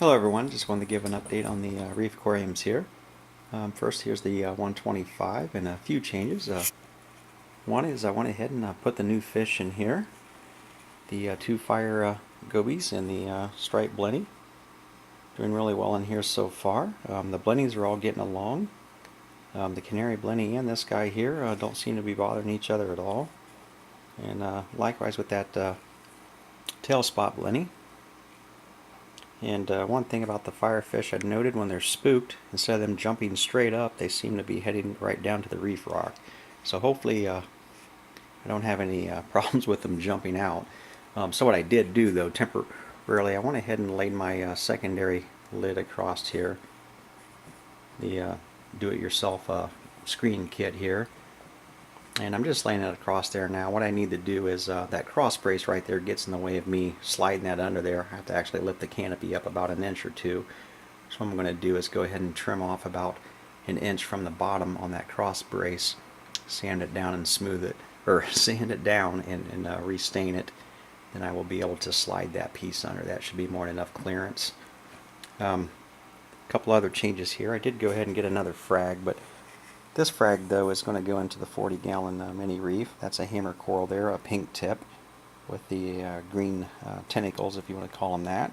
Hello everyone, just wanted to give an update on the Reef aquariums here. First, here's the 125 and a few changes. One is I went ahead and put the new fish in here. The two fire gobies and the striped blenny. Doing really well in here so far. The blennies are all getting along. The canary blenny and this guy here don't seem to be bothering each other at all. And likewise with that tail spot blenny. And one thing about the firefish I'd noted when they're spooked, instead of them jumping straight up, they seem to be heading right down to the reef rock. So hopefully I don't have any problems with them jumping out. So what I did do though, temporarily, I went ahead and laid my secondary lid across here. The do-it-yourself screen kit here. And I'm just laying it across there now. What I need to do is that cross brace right there gets in the way of me sliding that under there. I have to actually lift the canopy up about an inch or two. So what I'm going to do is go ahead and trim off about an inch from the bottom on that cross brace, sand it down and smooth it, or sand it down and restain it. Then I will be able to slide that piece under. That should be more than enough clearance. A couple other changes here. I did go ahead and get another frag, but this frag though is going to go into the 40-gallon mini reef. That's a hammer coral there, a pink tip with the green tentacles, if you want to call them that.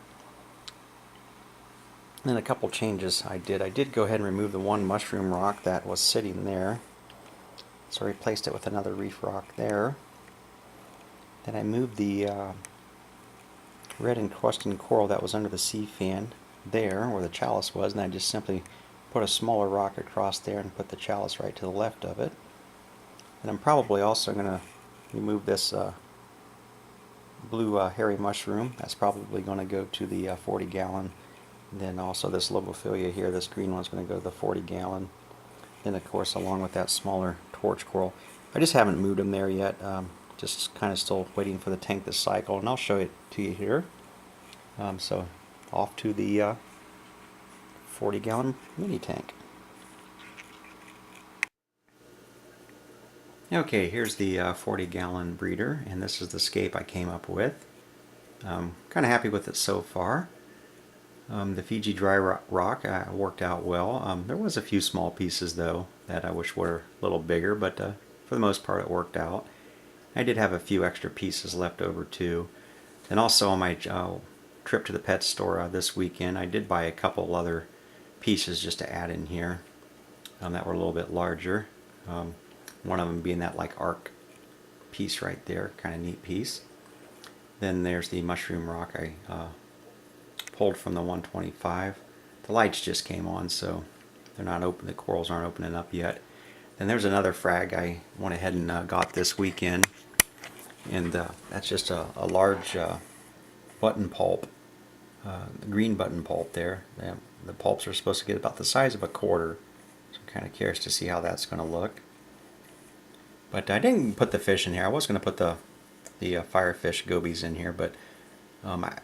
And then a couple changes I did go ahead and remove the one mushroom rock that was sitting there. So I replaced it with another reef rock there. Then I moved the red encrusting coral that was under the sea fan there, where the chalice was, and I just simply put a smaller rock across there and put the chalice right to the left of it. And I'm probably also going to remove this blue hairy mushroom. That's probably going to go to the 40-gallon. Then also this lobophilia here, this green one's going to go to the 40-gallon. Then of course along with that smaller torch coral. I just haven't moved them there yet. Just kind of still waiting for the tank to cycle, and I'll show it to you here. So off to the 40-gallon mini tank. Okay, here's the 40-gallon breeder, and this is the scape I came up with. Kind of happy with it so far. The Fiji dry rock worked out well. There was a few small pieces though that I wish were a little bigger, but for the most part it worked out. I did have a few extra pieces left over too. And also on my trip to the pet store this weekend, I did buy a couple other pieces just to add in here that were a little bit larger. One of them being that like arc piece right there, kind of neat piece. Then there's the mushroom rock I pulled from the 125. The lights just came on, so they're not open. The corals aren't opening up yet. Then there's another frag I went ahead and got this weekend, and that's just a large button pulp, green button pulp there. The pulps are supposed to get about the size of a quarter, so I'm kind of curious to see how that's going to look. But I didn't put the fish in here. I was going to put the firefish gobies in here, but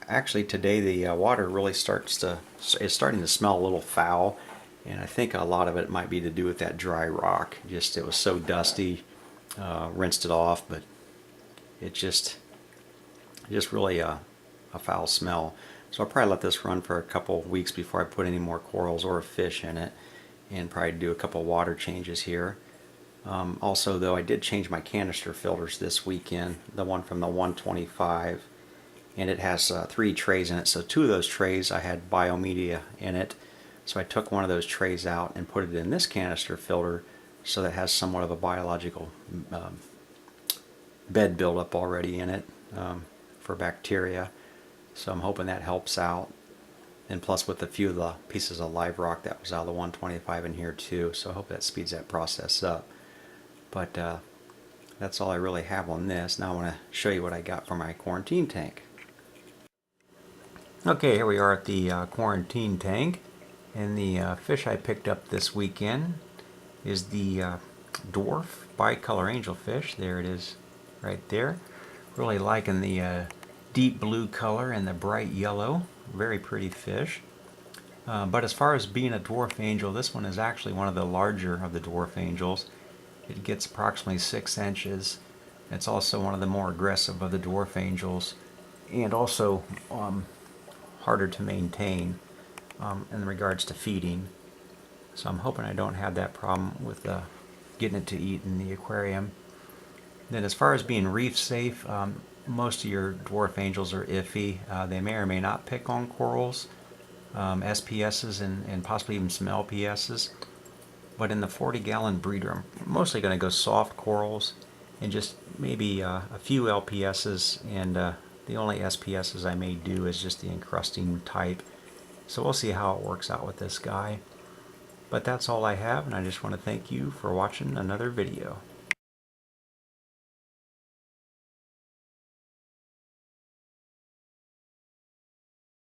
actually today the water really is starting to smell a little foul, and I think a lot of it might be to do with that dry rock. Just it was so dusty. Rinsed it off, but it just really a foul smell. So I'll probably let this run for a couple weeks before I put any more corals or fish in it, and probably do a couple water changes here. Also though, I did change my canister filters this weekend, the one from the 125, and it has 3 trays in it. So 2 of those trays I had biomedia in it, so I took one of those trays out and put it in this canister filter, so that has somewhat of a biological bed buildup already in it for bacteria. So I'm hoping that helps out. And plus with a few of the pieces of live rock that was out of the 125 in here too, so I hope that speeds that process up. But that's all I really have on this. Now I want to show you what I got for my quarantine tank. Okay, here we are at the quarantine tank, and the fish I picked up this weekend is the dwarf bicolor angelfish. There it is right there. Really liking the deep blue color and the bright yellow. Very pretty fish. But as far as being a dwarf angel, this one is actually one of the larger of the dwarf angels. It gets approximately 6 inches. It's also one of the more aggressive of the dwarf angels, and also harder to maintain. in regards to feeding. So I'm hoping I don't have that problem with getting it to eat in the aquarium. Then as far as being reef safe, most of your dwarf angels are iffy. They may or may not pick on corals, SPSs, and possibly even some LPSs. But in the 40-gallon breeder, I'm mostly going to go soft corals and just maybe a few LPSs, and the only SPSs I may do is just the encrusting type. So we'll see how it works out with this guy. But that's all I have, and I just want to thank you for watching another video.